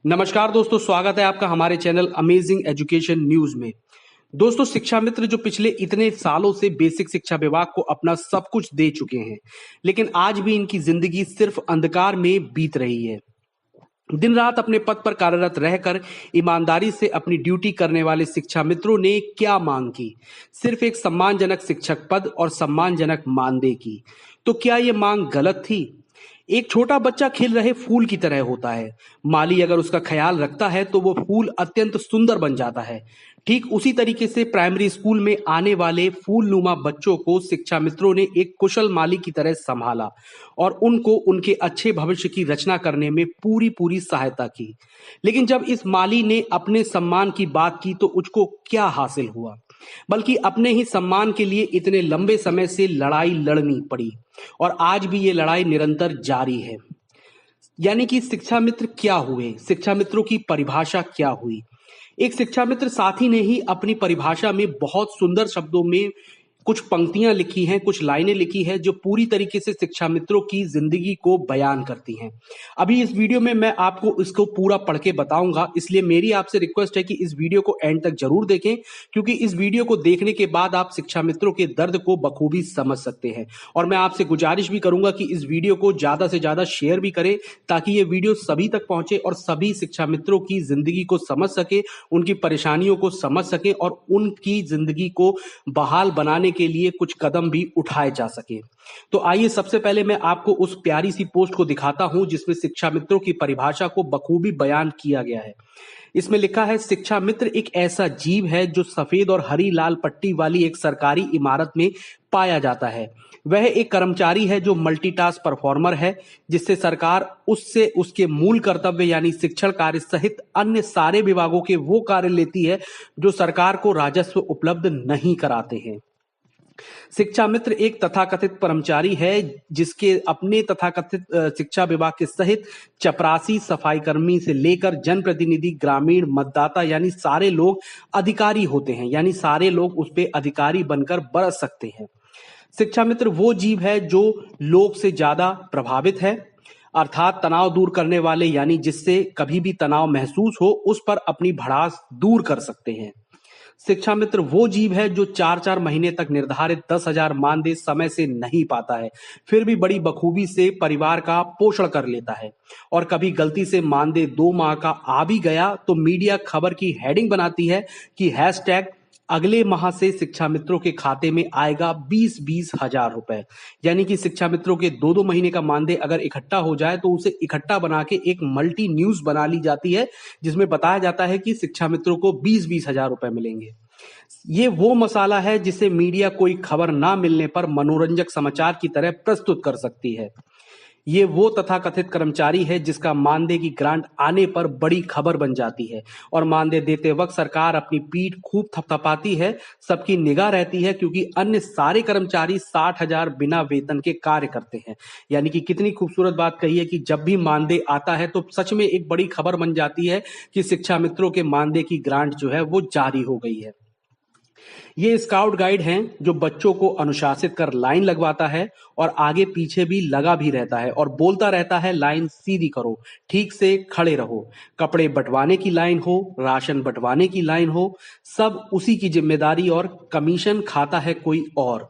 नमस्कार दोस्तों, स्वागत है आपका हमारे चैनल अमेजिंग एजुकेशन न्यूज में। दोस्तों, शिक्षा मित्र जो पिछले इतने सालों से बेसिक शिक्षा विभाग को अपना सब कुछ दे चुके हैं, लेकिन आज भी इनकी जिंदगी सिर्फ अंधकार में बीत रही है। दिन रात अपने पद पर कार्यरत रहकर ईमानदारी से अपनी ड्यूटी करने वाले शिक्षा मित्रों ने क्या मांग की? सिर्फ एक सम्मानजनक शिक्षक पद और सम्मानजनक मानदेय की। तो क्या ये मांग गलत थी? एक छोटा बच्चा खिल रहे फूल की तरह होता है। माली अगर उसका ख्याल रखता है तो वो फूल अत्यंत सुंदर बन जाता है। ठीक उसी तरीके से प्राइमरी स्कूल में आने वाले फूलनुमा बच्चों को शिक्षा मित्रों ने एक कुशल माली की तरह संभाला और उनको उनके अच्छे भविष्य की रचना करने में पूरी पूरी सहायता की। लेकिन जब इस माली ने अपने सम्मान की बात की तो उसको क्या हासिल हुआ? बल्कि अपने ही सम्मान के लिए इतने लंबे समय से लड़ाई लड़नी पड़ी और आज भी ये लड़ाई निरंतर जारी है। यानी कि शिक्षा मित्र क्या हुए, शिक्षा मित्रों की परिभाषा क्या हुई? एक शिक्षा मित्र साथी ने ही अपनी परिभाषा में बहुत सुंदर शब्दों में कुछ पंक्तियां लिखी हैं, कुछ लाइनें लिखी हैं जो पूरी तरीके से शिक्षा मित्रों की जिंदगी को बयान करती हैं। अभी इस वीडियो में मैं आपको इसको पूरा पढ़ के बताऊंगा, इसलिए मेरी आपसे रिक्वेस्ट है कि इस वीडियो को एंड तक जरूर देखें, क्योंकि इस वीडियो को देखने के बाद आप शिक्षा मित्रों के दर्द को बखूबी समझ सकते हैं। और मैं आपसे गुजारिश भी करूंगा कि इस वीडियो को ज्यादा से ज्यादा शेयर भी करें, ताकि ये वीडियो सभी तक पहुंचे और सभी शिक्षा मित्रों की जिंदगी को समझ सके, उनकी परेशानियों को समझ सके और उनकी जिंदगी को बहाल बनाने के लिए कुछ कदम भी उठाए जा सके। तो आइए सबसे पहले मैं आपको उस प्यारी सी पोस्ट को दिखाता हूं जिसमें शिक्षा मित्रों की परिभाषा को बखूबी बयान किया गया है। इसमें लिखा है, शिक्षा मित्र एक ऐसा जीव है जो सफेद और हरी लाल पट्टी वाली एक सरकारी इमारत में पाया जाता है। वह एक कर्मचारी है जो मल्टीटास्क परफॉर्मर है, जिससे सरकार उससे उसके मूल कर्तव्य यानी शिक्षण कार्य सहित अन्य सारे विभागों के वो कार्य लेती है जो सरकार को राजस्व उपलब्ध नहीं कराते हैं। शिक्षा मित्र एक तथाकथित कर्मचारी है जिसके अपने तथाकथित शिक्षा विभाग के सहित चपरासी, सफाई कर्मी से लेकर जनप्रतिनिधि, ग्रामीण, मतदाता यानी सारे लोग अधिकारी होते हैं, यानी सारे लोग उस पे अधिकारी बनकर बरस सकते हैं। शिक्षा मित्र वो जीव है जो लोग से ज्यादा प्रभावित है, अर्थात तनाव दूर करने वाले, यानी जिससे कभी भी तनाव महसूस हो उस पर अपनी भड़ास दूर कर सकते हैं। शिक्षा मित्र वो जीव है जो 4-4 महीने तक निर्धारित 10,000 मानदेय समय से नहीं पाता है, फिर भी बड़ी बखूबी से परिवार का पोषण कर लेता है। और कभी गलती से मानदेय 2 माह का आ भी गया तो मीडिया खबर की हेडिंग बनाती है कि हैशटैग अगले माह से शिक्षा मित्रों के खाते में आएगा 20-20 हजार रुपए। यानी कि शिक्षा मित्रों के 2-2 महीने का मानदेय अगर इकट्ठा हो जाए तो उसे इकट्ठा बना के एक मल्टी न्यूज बना ली जाती है, जिसमें बताया जाता है कि शिक्षा मित्रों को 20-20 हजार रुपए मिलेंगे। ये वो मसाला है जिसे मीडिया कोई खबर ना मिलने पर मनोरंजक समाचार की तरह प्रस्तुत कर सकती है। ये वो तथाकथित कर्मचारी है जिसका मानदेय की ग्रांट आने पर बड़ी खबर बन जाती है और मानदेय देते वक्त सरकार अपनी पीठ खूब थपथपाती है, सबकी निगाह रहती है, क्योंकि अन्य सारे कर्मचारी 60,000 बिना वेतन के कार्य करते हैं। यानी कि कितनी खूबसूरत बात कही है कि जब भी मानदेय आता है तो सच में एक बड़ी खबर बन जाती है कि शिक्षा मित्रों के मानदेय की ग्रांट जो है वो जारी हो गई है। ये स्काउट गाइड हैं जो बच्चों को अनुशासित कर लाइन लगवाता है और आगे पीछे भी लगा भी रहता है और बोलता रहता है, लाइन सीधी करो, ठीक से खड़े रहो। कपड़े बंटवाने की लाइन हो, राशन बंटवाने की लाइन हो, सब उसी की जिम्मेदारी और कमीशन खाता है कोई और।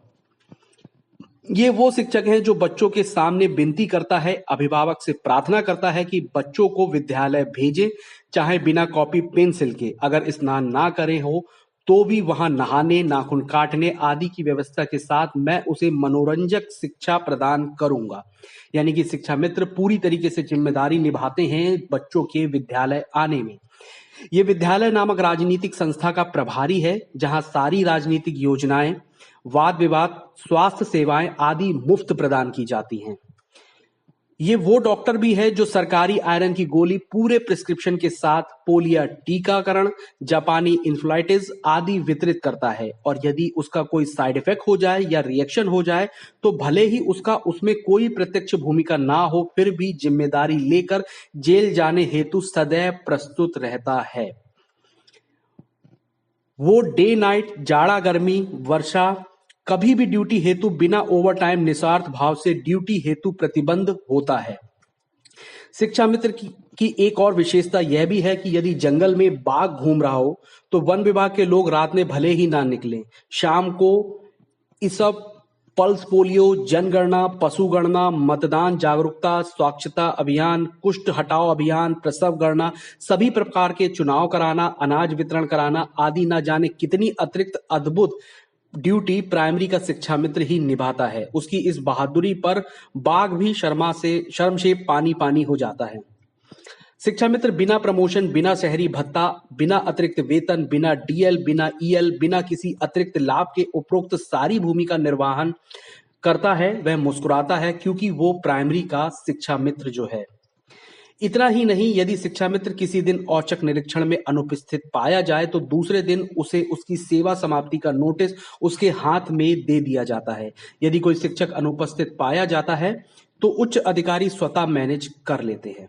ये वो शिक्षक हैं जो बच्चों के सामने विनती करता है, अभिभावक से प्रार्थना करता है कि बच्चों को विद्यालय भेजें, चाहे बिना कॉपी पेंसिल के। अगर स्नान ना करे हो तो भी वहां नहाने, नाखून काटने आदि की व्यवस्था के साथ मैं उसे मनोरंजक शिक्षा प्रदान करूंगा। यानी कि शिक्षा मित्र पूरी तरीके से जिम्मेदारी निभाते हैं बच्चों के विद्यालय आने में। ये विद्यालय नामक राजनीतिक संस्था का प्रभारी है, जहां सारी राजनीतिक योजनाएं, वाद विवाद, स्वास्थ्य सेवाएं आदि मुफ्त प्रदान की जाती हैं। ये वो डॉक्टर भी है जो सरकारी आयरन की गोली पूरे प्रिस्क्रिप्शन के साथ पोलियो टीकाकरण, जापानी इंफ्लुएंजा आदि वितरित करता है, और यदि उसका कोई साइड इफेक्ट हो जाए या रिएक्शन हो जाए तो भले ही उसका उसमें कोई प्रत्यक्ष भूमिका ना हो, फिर भी जिम्मेदारी लेकर जेल जाने हेतु सदैव प्रस्तुत रहता है। वो डे नाइट, जाड़ा गर्मी, वर्षा, कभी भी ड्यूटी हेतु बिना ओवरटाइम निस्वार्थ भाव से ड्यूटी हेतु प्रतिबंध होता है। शिक्षा मित्र की कि एक और विशेषता यह भी है कि यदि जंगल में बाघ घूम रहा हो तो वन विभाग के लोग रात में भले ही ना निकलें, शाम को इस सब पल्स पोलियो, जनगणना, पशु गणना, मतदान जागरूकता, स्वच्छता अभियान, कुष्ठ हटाओ अभियान, प्रसव गणना, सभी प्रकार के चुनाव कराना, अनाज वितरण कराना आदि न जाने कितनी अतिरिक्त अद्भुत ड्यूटी प्राइमरी का शिक्षा मित्र ही निभाता है। उसकी इस बहादुरी पर बाघ भी शर्म से पानी पानी हो जाता है। शिक्षा मित्र बिना प्रमोशन, बिना शहरी भत्ता, बिना अतिरिक्त वेतन, बिना डीएल, बिना ईएल, बिना किसी अतिरिक्त लाभ के उपरोक्त सारी भूमिका निर्वहन करता है। वह मुस्कुराता है क्योंकि वो प्राइमरी का शिक्षा मित्र जो है। इतना ही नहीं, यदि शिक्षा मित्र किसी दिन औचक निरीक्षण में अनुपस्थित पाया जाए तो दूसरे दिन उसे उसकी सेवा समाप्ति का नोटिस उसके हाथ में दे दिया जाता है। यदि कोई शिक्षक अनुपस्थित पाया जाता है तो उच्च अधिकारी स्वतः मैनेज कर लेते हैं।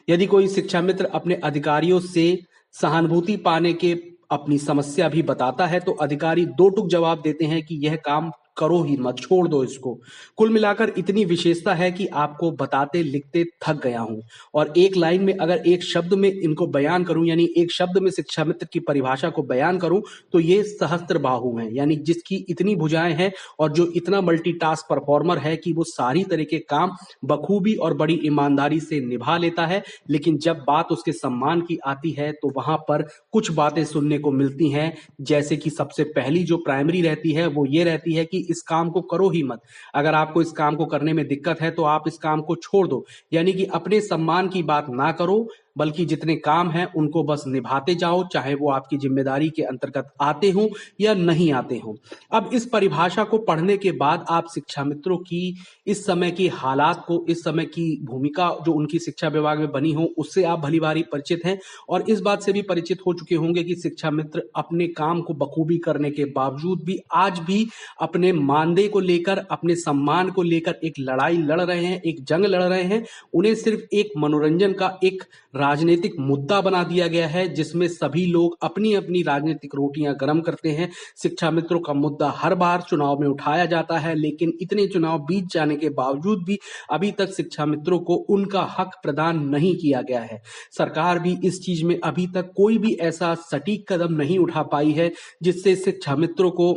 यदि कोई शिक्षा मित्र अपने अधिकारियों से सहानुभूति पाने के अपनी समस्या भी बताता है तो अधिकारी दो टूक जवाब देते हैं कि यह काम करो ही मत, छोड़ दो इसको। कुल मिलाकर इतनी विशेषता है कि आपको बताते लिखते थक गया हूं। और एक लाइन में अगर एक शब्द में इनको बयान करूं, यानी एक शब्द में शिक्षा मित्र की परिभाषा को बयान करूं तो ये सहस्त्रबाहु हैं, यानी जिसकी इतनी भुजाएं हैं और जो इतना मल्टीटास्क परफॉर्मर है कि वो सारी तरह के काम बखूबी और बड़ी ईमानदारी से निभा लेता है। लेकिन जब बात उसके सम्मान की आती है तो वहां पर कुछ बातें सुनने को मिलती हैं, जैसे कि सबसे पहली जो प्राइमरी रहती है वो ये रहती है कि इस काम को करो ही मत। अगर आपको इस काम को करने में दिक्कत है तो आप इस काम को छोड़ दो, यानी कि अपने सम्मान की बात ना करो, बल्कि जितने काम हैं उनको बस निभाते जाओ, चाहे वो आपकी जिम्मेदारी के अंतर्गत आते हों या नहीं आते हों। अब इस परिभाषा को पढ़ने के बाद आप शिक्षा मित्रों की इस समय की हालात को, इस समय की भूमिका जो उनकी शिक्षा विभाग में बनी हो, उससे आप भली भांति परिचित हैं और इस बात से भी परिचित हो चुके होंगे कि शिक्षा मित्र अपने काम को बखूबी करने के बावजूद भी आज भी अपने मानदेय को लेकर, अपने सम्मान को लेकर एक लड़ाई लड़ रहे हैं, एक जंग लड़ रहे हैं। उन्हें सिर्फ एक मनोरंजन का एक राजनीतिक मुद्दा बना दिया गया है जिसमें सभी लोग अपनी अपनी राजनीतिक रोटियां गर्म करते हैं। शिक्षा मित्रों का मुद्दा हर बार चुनाव में उठाया जाता है, लेकिन इतने चुनाव बीत जाने के बावजूद भी अभी तक शिक्षा मित्रों को उनका हक प्रदान नहीं किया गया है। सरकार भी इस चीज में अभी तक कोई भी ऐसा सटीक कदम नहीं उठा पाई है जिससे शिक्षा मित्रों को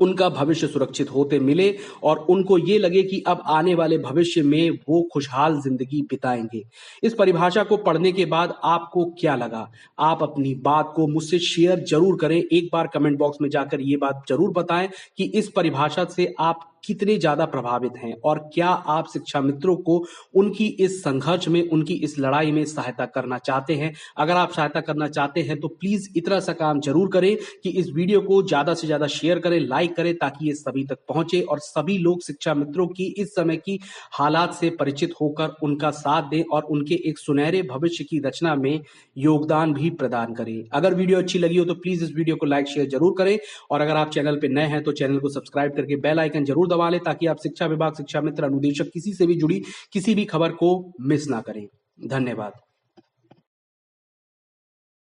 उनका भविष्य सुरक्षित होते मिले और उनको ये लगे कि अब आने वाले भविष्य में वो खुशहाल जिंदगी बिताएंगे। इस परिभाषा को पढ़ने के बाद आपको क्या लगा? आप अपनी बात को मुझसे शेयर जरूर करें। एक बार कमेंट बॉक्स में जाकर ये बात जरूर बताएं कि इस परिभाषा से आप कितने ज्यादा प्रभावित हैं और क्या आप शिक्षा मित्रों को उनकी इस संघर्ष में, उनकी इस लड़ाई में सहायता करना चाहते हैं। अगर आप सहायता करना चाहते हैं तो प्लीज इतना सा काम जरूर करें कि इस वीडियो को ज्यादा से ज्यादा शेयर करें, लाइक करें, ताकि ये सभी तक पहुंचे और सभी लोग शिक्षा मित्रों की इस समय की हालात से परिचित होकर उनका साथ दें और उनके एक सुनहरे भविष्य की रचना में योगदान भी प्रदान करें। अगर वीडियो अच्छी लगी हो तो प्लीज इस वीडियो को लाइक शेयर जरूर करें और अगर आप चैनल पर नए हैं तो चैनल को सब्सक्राइब करके बेल आइकन जरूर दबा लें ताकि आप शिक्षा विभाग, शिक्षा मित्र, अनुदेशक किसी से भी जुड़ी किसी भी खबर को मिस ना करें। धन्यवाद।